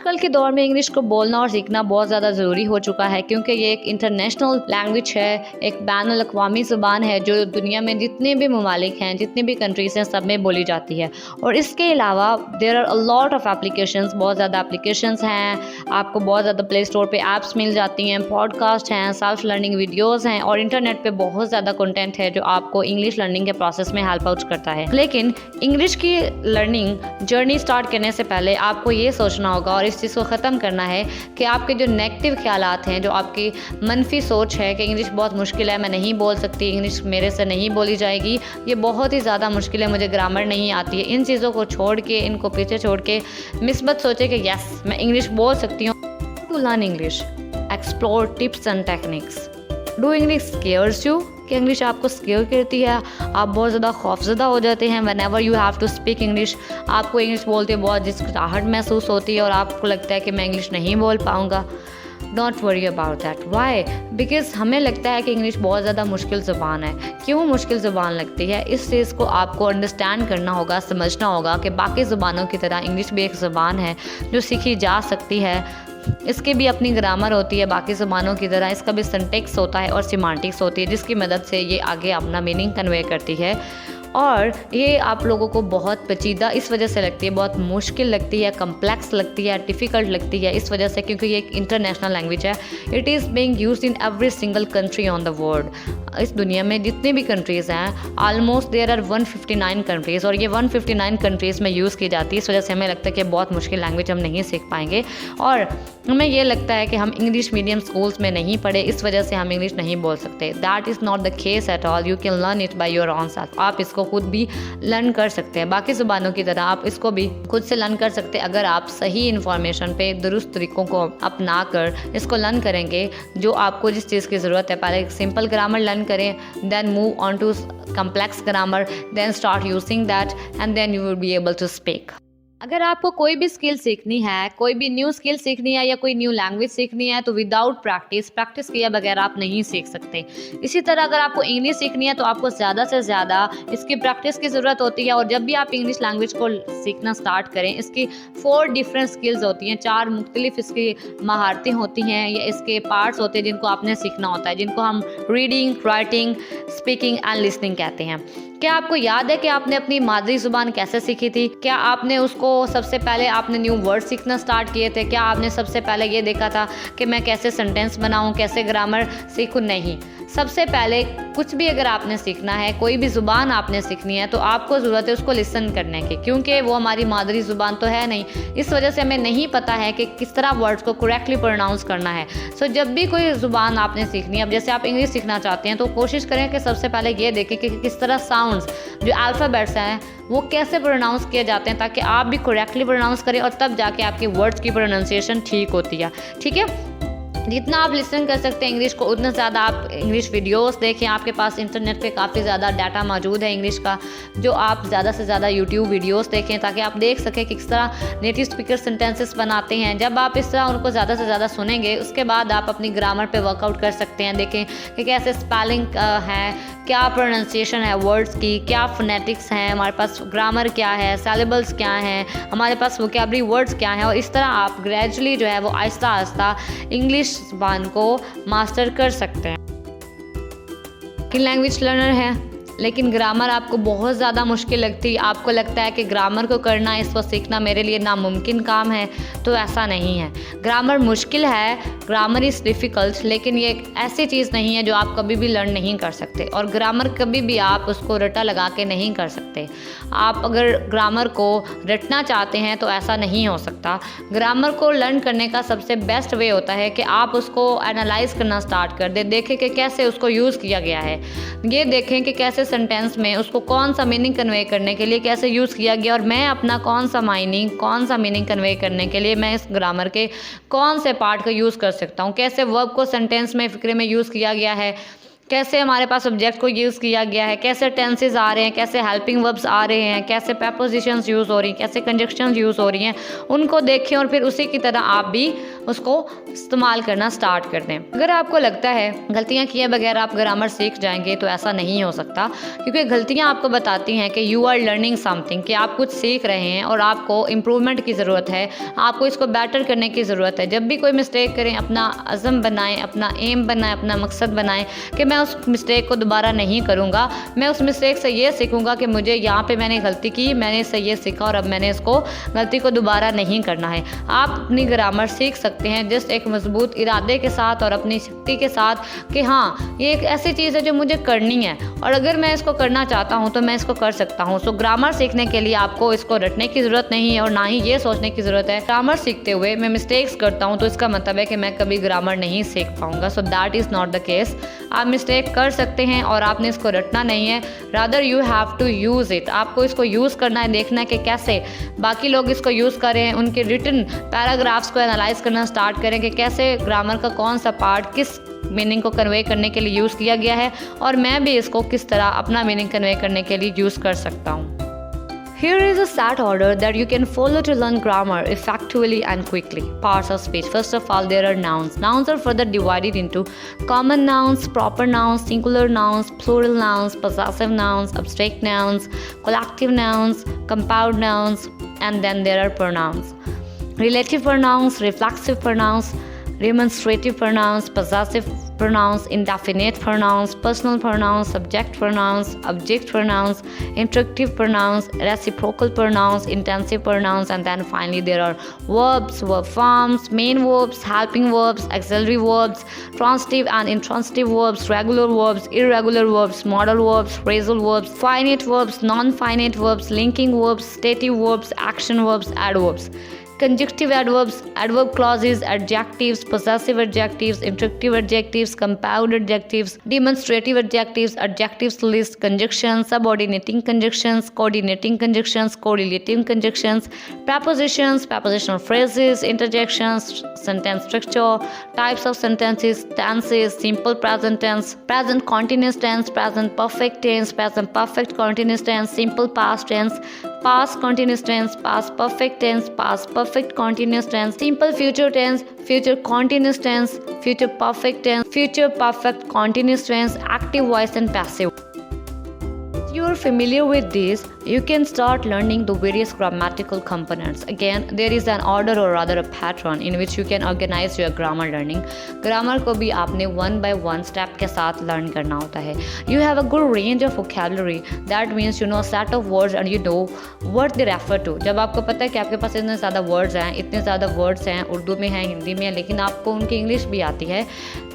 आजकल के दौर में इंग्लिश को बोलना और सीखना बहुत ज़्यादा ज़रूरी हो चुका है, क्योंकि ये एक इंटरनेशनल लैंग्वेज है, एक बैनुल अक़वामी ज़ुबान है जो दुनिया में जितने भी ममालिक हैं, जितनी भी कंट्रीज़ हैं, सब में बोली जाती है। और इसके अलावा there are a lot of applications, बहुत ज़्यादा एप्लीकेशंस हैं। आपको बहुत ज़्यादा प्ले स्टोर पे ऐप्स मिल जाती हैं, पॉडकास्ट हैं, सेल्फ लर्निंग वीडियोज़ हैं और इंटरनेट पे बहुत ज़्यादा कंटेंट है जो आपको इंग्लिश लर्निंग के प्रोसेस में हेल्प आउट करता है। लेकिन इंग्लिश की लर्निंग जर्नी स्टार्ट करने से पहले आपको ये सोचना होगा और इस चीज़ को ख़त्म करना है कि आपके जो नेगेटिव ख्यालात हैं, जो आपकी मनफी सोच है कि इंग्लिश बहुत मुश्किल है, मैं नहीं बोल सकती, इंग्लिश मेरे से नहीं बोली जाएगी, ये बहुत ही ज़्यादा मुश्किल है, मुझे ग्रामर नहीं आती है, इन चीज़ों को छोड़ के, इनको पीछे छोड़ के मिस्बत सोचे कि यस मैं इंग्लिश बोल सकती हूँ। To learn English, explore tips and techniques. Do English scares you? कि इंग्लिश आपको स्केयर करती है, आप बहुत ज़्यादा खौफज़दा हो जाते हैं whenever you have to speak English. आपको इंग्लिश बोलते बहुत झिझकिचाहट महसूस होती है और आपको लगता है कि मैं इंग्लिश नहीं बोल पाऊँगा। Don't worry about that. Why? Because हमें लगता है कि इंग्लिश बहुत ज़्यादा मुश्किल ज़ुबान है। क्यों मुश्किल ज़ुबान लगती है? इस चीज़ को आपको अंडरस्टैंड करना होगा, समझना होगा कि बाकी ज़ुबानों की तरह इंग्लिश भी एक ज़ुबान है जो सीखी जा सकती है। इसकी भी अपनी ग्रामर होती है बाकी ज़ुबानों की तरह, इसका भी सिंटैक्स होता है और सिमेंटिक्स होती है, जिसकी मदद से ये आगे अपना मीनिंग कन्वे करती है। और ये आप लोगों को बहुत पेचीदा इस वजह से लगती है, बहुत मुश्किल लगती है, कम्प्लेक्स लगती है, डिफ़िकल्ट लगती है इस वजह से क्योंकि ये एक इंटरनेशनल लैंग्वेज है। It is being used in every single country on the world. इस दुनिया में जितनी भी कंट्रीज़ हैं, ऑलमोस्ट देयर आर 159 कंट्रीज़, और ये 159 कंट्रीज़ में यूज़ की जाती है। इस वजह से हमें लगता है कि बहुत मुश्किल लैंग्वेज हम नहीं सीख पाएंगे और हमें ये लगता है कि हम इंग्लिश मीडियम स्कूल्स में नहीं पढ़े, इस वजह से हम इंग्लिश नहीं बोल सकते। That is not the case at all. You can learn it by your own self. आप इसको खुद भी लर्न कर सकते हैं, बाकी ज़ुबानों की तरह आप इसको भी खुद से लर्न कर सकते हैं अगर आप सही इन्फॉर्मेशन पे दुरुस्त तरीक़ों को अपना कर इसको लर्न करेंगे। जो आपको जिस चीज़ की ज़रूरत है, पहले सिंपल ग्रामर लर्न करें, then move on to complex grammar, then start using that and then you will be able to speak. अगर आपको कोई भी स्किल सीखनी है, कोई भी न्यू स्किल सीखनी है या कोई न्यू लैंग्वेज सीखनी है, तो विदाउट प्रैक्टिस किए बगैर आप नहीं सीख सकते। इसी तरह अगर आपको इंग्लिश सीखनी है तो आपको ज़्यादा से ज़्यादा इसकी प्रैक्टिस की ज़रूरत होती है। और जब भी आप इंग्लिश लैंग्वेज को सीखना स्टार्ट करें, इसकी 4 डिफरेंट स्किल्स होती हैं, 4 मुख्तलिफ इसकी महारतें होती हैं या इसके पार्ट्स होते हैं जिनको आपने सीखना होता है, जिनको हम reading, writing, speaking and listening कहते हैं। क्या आपको याद है कि आपने अपनी मादरी ज़ुबान कैसे सीखी थी? क्या आपने उसको सबसे पहले आपने न्यू वर्ड सीखना स्टार्ट किए थे? क्या आपने सबसे पहले ये देखा था कि मैं कैसे सेंटेंस बनाऊं, कैसे ग्रामर सीखूं? नहीं। सबसे पहले कुछ भी अगर आपने सीखना है, कोई भी ज़ुबान आपने सीखनी है, तो आपको ज़रूरत है उसको लिसन करने की, क्योंकि वो हमारी मादरी ज़ुबान तो है नहीं। इस वजह से हमें नहीं पता है कि किस तरह वर्ड्स को करेक्टली प्रोनाउंस करना है। सो जब भी कोई ज़ुबान आपने सीखनी है, अब जैसे आप इंग्लिश सीखना चाहते हैं तो कोशिश करें कि सबसे पहले ये देखें कि किस तरह साउंड्स, जो अल्फ़ाबेट्स हैं, वो कैसे प्रोनाउंस किए जाते हैं, ताकि आप भी करेक्टली प्रोनाउंस करें और तब जाके आपकी वर्ड्स की प्रोनाउंसिएशन ठीक होती है। ठीक है? जितना आप लिसन कर सकते हैं इंग्लिश को, उतना ज़्यादा आप इंग्लिश वीडियोस देखें। आपके पास इंटरनेट पे काफ़ी ज़्यादा डाटा मौजूद है इंग्लिश का, जो आप ज़्यादा से ज़्यादा यूट्यूब वीडियोस देखें ताकि आप देख सकें कि किस तरह नेटिव स्पीकर सेंटेंसेस बनाते हैं। जब आप इस तरह उनको ज़्यादा से ज़्यादा सुनेंगे, उसके बाद आप अपनी ग्रामर पे वर्कआउट कर सकते हैं। देखें कि कैसे स्पेलिंग है, क्या प्रोनाउंसिएशन है वर्ड्स की, क्या फोनेटिक्स हैं, हमारे पास ग्रामर क्या है, सिलेबल्स क्या हैं, हमारे पास वोकैबुलरी वर्ड्स क्या हैं। और इस तरह आप ग्रेजुअली जो है वो आहिस्ता आहिस्ता इंग्लिश ज़ुबान को मास्टर कर सकते हैं। कि लैंग्वेज लर्नर है लेकिन ग्रामर आपको बहुत ज़्यादा मुश्किल लगती है, आपको लगता है कि ग्रामर को करना, इसको सीखना मेरे लिए नामुमकिन काम है, तो ऐसा नहीं है। ग्रामर मुश्किल है, ग्रामर इज़ डिफ़िकल्ट, लेकिन ये एक ऐसी चीज़ नहीं है जो आप कभी भी लर्न नहीं कर सकते। और ग्रामर कभी भी आप उसको रटा लगा के नहीं कर सकते। आप अगर ग्रामर को रटना चाहते हैं तो ऐसा नहीं हो सकता। ग्रामर को लर्न करने का सबसे बेस्ट वे होता है कि आप उसको एनालाइज करना स्टार्ट कर दें, देखें कि कैसे उसको यूज़ किया गया है, ये देखें कि कैसे सेंटेंस में उसको कौन सा मीनिंग कन्वे करने के लिए कैसे यूज़ किया गया, और मैं अपना कौन सा मीनिंग कन्वे करने के लिए मैं इस ग्रामर के कौन से पार्ट का यूज़ कर सकता हूँ, कैसे वर्ब को सेंटेंस में फ़िक्रे में यूज़ किया गया है, कैसे हमारे पास सब्जेक्ट को यूज़ किया गया है, कैसे टेंसेस आ रहे हैं, कैसे हेल्पिंग वर्ब्स आ रहे हैं, कैसे प्रीपोजिशंस यूज़ हो रही हैं, कैसे कंजक्शंस यूज़ हो रही हैं, उनको देखें और फिर उसी की तरह आप भी उसको इस्तेमाल करना स्टार्ट कर दें। अगर आपको लगता है गलतियाँ किए बगैर आप ग्रामर सीख जाएंगे, तो ऐसा नहीं हो सकता, क्योंकि गलतियाँ आपको बताती हैं कि यू आर लर्निंग समथिंग, कि आप कुछ सीख रहे हैं और आपको इम्प्रूवमेंट की ज़रूरत है, आपको इसको बेटर करने की ज़रूरत है। जब भी कोई मिस्टेक करें, अपना अज़म बनाएं, अपना एम बनाएं, अपना मकसद बनाएं कि मैं उस मिस्टेक को दोबारा नहीं करूँगा, मैं उस मिस्टेक से ये सीखूँगा कि मुझे यहाँ पे मैंने गलती की, मैंने इससे ये सीखा और अब मैंने इसको गलती को दोबारा नहीं करना है। आप अपनी ग्रामर सीख सकते हैं जस्ट एक मजबूत इरादे के साथ और अपनी शक्ति के साथ कि हाँ, ये एक ऐसी चीज़ है जो मुझे करनी है और अगर मैं इसको करना चाहता हूँ तो मैं इसको कर सकता हूँ। सो ग्रामर सीखने के लिए आपको इसको रटने की ज़रूरत नहीं है और ना ही ये सोचने की ज़रूरत है ग्रामर सीखते हुए मैं मिस्टेक्स करता हूँ तो इसका मतलब है कि मैं कभी ग्रामर नहीं सीख पाऊँगा। So that is not the case. आप मिस्टेक कर सकते हैं और आपने इसको रटना नहीं है, rather you have to use it. आपको इसको यूज़ करना है, देखना है कि कैसे बाकी लोग इसको यूज़ कर रहे हैं, उनके रिटन पैराग्राफ्स को एनालाइज करना स्टार्ट करें कि कैसे ग्रामर का कौन सा पार्ट किस मीनिंग को कन्वे करने के लिए यूज़ किया गया है और मैं भी इसको किस तरह अपना मीनिंग कन्वे करने के लिए यूज़ कर सकता हूँ। Here is a set order that you can follow to learn grammar effectively and quickly. Parts of speech. First of all, there are nouns. Nouns are further divided into common nouns, proper nouns, singular nouns, plural nouns, possessive nouns, abstract nouns, collective nouns, compound nouns, and then there are pronouns. Relative pronouns, reflexive pronouns, remonstrative pronouns, possessive pronouns, indefinite pronouns, personal pronouns, subject pronouns, object pronouns, interrogative pronouns, reciprocal pronouns, intensive pronouns, and then finally there are verbs, verb forms, main verbs, helping verbs, auxiliary verbs, transitive and intransitive verbs, regular verbs, irregular verbs, modal verbs, phrasal verbs, finite verbs, non-finite verbs, linking verbs, stative verbs, action verbs, adverbs. Conjunctive adverbs, adverb clauses, adjectives, possessive adjectives, interrogative adjectives, compound adjectives, demonstrative adjectives, adjectives list, conjunctions, subordinating conjunctions, coordinating conjunctions, correlating conjunctions, prepositions, prepositional phrases, interjections, sentence structure, types of sentences, tenses, simple present tense, present continuous tense, present perfect tense, present perfect continuous tense, simple past tense, past continuous tense, past perfect tense, past perfect continuous tense, simple future tense, future continuous tense, future perfect tense, future perfect continuous tense, active voice and passive. If you are familiar with this, you can start learning the various grammatical components. Again, there is an order or rather a pattern in which you can organize your grammar learning. Grammar को भी आपने one by one step के साथ learn करना होता है. You have a good range of vocabulary. That means you know set of words and you know what they refer to. जब आपको पता है कि आपके पास इतने ज़्यादा words हैं, इतने ज़्यादा words हैं, उर्दू में हैं, हिंदी में हैं, लेकिन आपको उनकी इंग्लिश भी आती है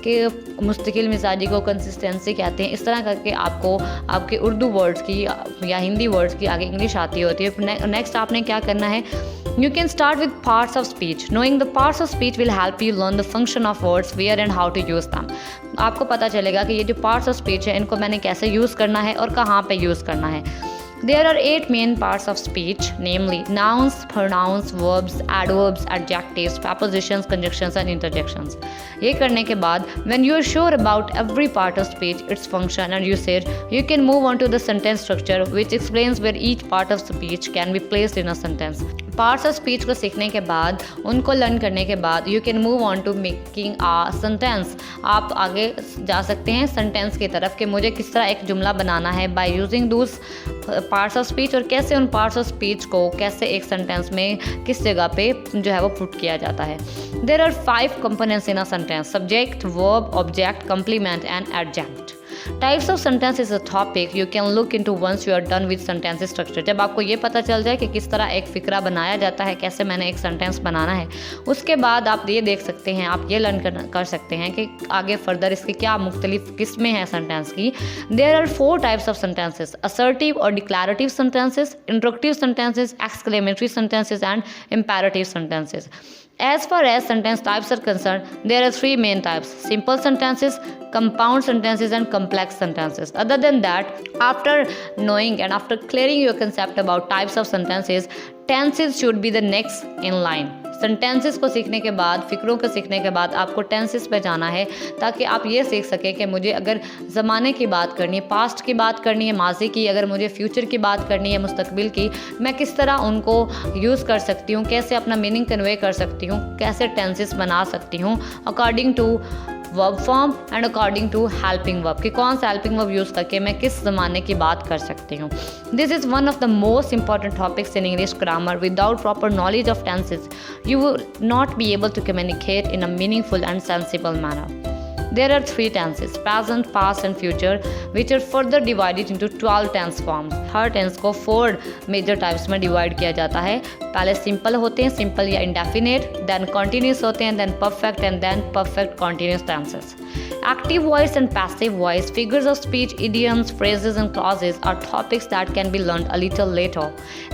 कि मुस्तकिल मिजाजी को कंसिस्टेंसी कहते हैं, इस तरह करके आपको आपके उर्दू वर्ड्स की या हिंदी वर्ड्स की आगे इंग्लिश आती होती है. नेक्स्ट आपने क्या करना है, you can start with parts of speech. Knowing the parts of speech will help you learn the function of words, where and how to use them. आपको पता चलेगा कि ये जो parts of speech है इनको मैंने कैसे यूज़ करना है और कहाँ पे यूज़ करना है. There are 8 main parts of speech, namely nouns, pronouns, verbs, adverbs, adjectives, prepositions, conjunctions and interjections. ये करने के बाद when you are sure about every part of speech, its function and usage, you can move on to the sentence structure which explains where each part of speech can be placed in a sentence. Parts of speech को सीखने के बाद, उनको learn करने के बाद you can move on to making a sentence. आप आगे जा सकते हैं सेंटेंस की तरफ कि मुझे किस तरह एक जुमला बनाना है by using those parts of speech और कैसे उन पार्ट्स ऑफ स्पीच को कैसे एक सेंटेंस में किस जगह पे जो है वो पुट किया जाता है. There are 5 components in a sentence: subject, verb, object, complement and adjunct. Types of sentence is a topic you can look into once you are done with sentence structure. जब आपको ये पता चल जाए कि किस तरह एक फिक्रा बनाया जाता है, कैसे मैंने एक सेंटेंस बनाना है, उसके बाद आप ये देख सकते हैं, आप ये लर्न कर सकते हैं कि आगे फर्दर इसकी क्या मुख्तलिफ किस्में हैं सेंटेंस की. There are 4 types of sentences: assertive और declarative sentences, interrogative sentences, exclamatory sentences and imperative sentences. As far as sentence types are concerned, there are 3 main types: simple sentences, compound sentences and complex sentences. Other than that, after knowing and after clearing your concept about types of sentences, tenses should be the next in line. Sentences को सीखने के बाद, फ़िक्रों को सीखने के बाद आपको tenses पे जाना है, ताकि आप ये सीख सकें कि मुझे अगर ज़माने की बात करनी है, पास्ट की बात करनी है, माजी की, अगर मुझे फ्यूचर की बात करनी है, मुस्तकबिल की, मैं किस तरह उनको यूज़ कर सकती हूँ, कैसे अपना मीनिंग कन्वे कर सकती हूँ, कैसे टेंसेस बना सकती हूँ according to verb form and according to helping verb, कि कौन सा हेल्पिंग वर्ब यूज़ करके मैं किस ज़माने की बात कर सकती हूँ। This is one of the most important topics in English grammar. Without proper knowledge of tenses you will not be able to communicate in a meaningful and sensible manner. There are 3 tenses, present, past and future, which are further divided into 12 tense forms. Her tense को 4 major types में divide किया जाता है. पहले simple होते हैं, simple या indefinite, then continuous होते हैं, then perfect and then perfect continuous tenses. Active voice and passive voice, figures of speech, idioms, phrases and clauses are topics that can be learned a little later,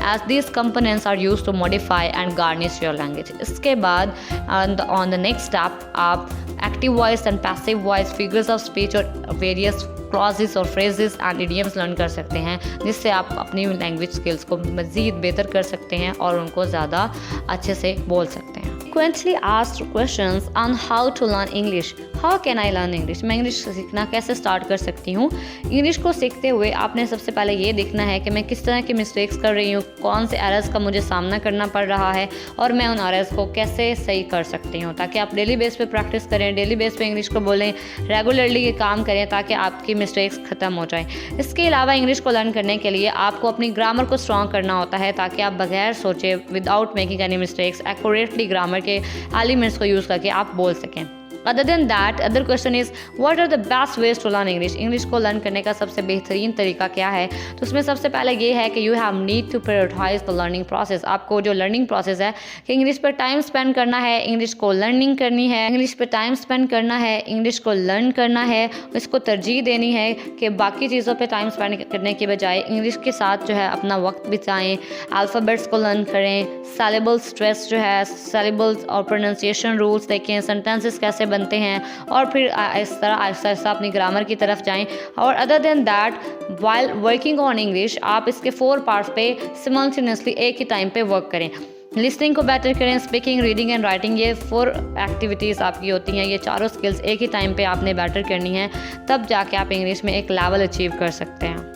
as these components are used to modify and garnish your language. इसके बाद on the next step आप active voice and passive voice, figures of speech और various clauses और phrases and idioms learn कर सकते हैं, जिससे आप अपनी लैंग्वेज स्किल्स को मज़ीद बेहतर कर सकते हैं और उनको ज़्यादा अच्छे से बोल सकते हैं. Frequently asked questions on how to learn English. How can I learn English? मैं इंग्लिश सीखना कैसे स्टार्ट कर सकती हूँ? इंग्लिश को सीखते हुए आपने सबसे पहले ये देखना है कि मैं किस तरह की मिस्टेक्स कर रही हूँ, कौन से एरर्स का मुझे सामना करना पड़ रहा है और मैं उन एरर्स को कैसे सही कर सकती हूँ, ताकि आप डेली बेस पे प्रैक्टिस करें, डेली बेस पे इंग्लिश को बोलें, रेगुलरली ये काम करें ताकि आपकी मिस्टेक्स ख़त्म हो जाएं. इसके अलावा इंग्लिश को लर्न करने के लिए आपको अपनी ग्रामर को स्ट्रॉन्ग करना होता है, ताकि आप बगैर सोचे, without making any mistakes, accurately grammar के एलिमेंट्स को यूज़ करके आप बोल सकें. Other than that, other question is what are the best ways to learn English? English को लर्न करने का सबसे बेहतरीन तरीका क्या है? तो उसमें सबसे पहले ये है कि you have need to prioritize the learning process. आपको जो लर्निंग प्रोसेस है कि इंग्लिश पर टाइम स्पेंड करना है, इंग्लिश को लर्निंग करनी है, इंग्लिश पर टाइम स्पेंड करना है, इंग्लिश को लर्न करना है, इसको तरजीह देनी है कि बाकी चीज़ों पर टाइम स्पेंड करने के बजाय इंग्लिश के साथ जो है अपना वक्त बिताएं, अल्फ़ाबेट्स को लर्न करें, सेलेबल स्ट्रेस जो है, सेलेबल्स और प्रोनाउंसिएशन रूल्स देखें, सेंटेंसेस कैसे बनते हैं और फिर इस तरह आहिस्ता आहिस्ता अपनी ग्रामर की तरफ जाएं. और other than that, while working on English आप इसके 4 पार्ट्स पे सिमल्टेनियसली एक ही टाइम पे वर्क करें. लिसनिंग को बेटर करें, स्पीकिंग, रीडिंग एंड राइटिंग, ये 4 एक्टिविटीज़ आपकी होती हैं. ये चारों स्किल्स एक ही टाइम पे आपने बेटर करनी है, तब जाके आप इंग्लिश में एक लेवल अचीव कर सकते हैं.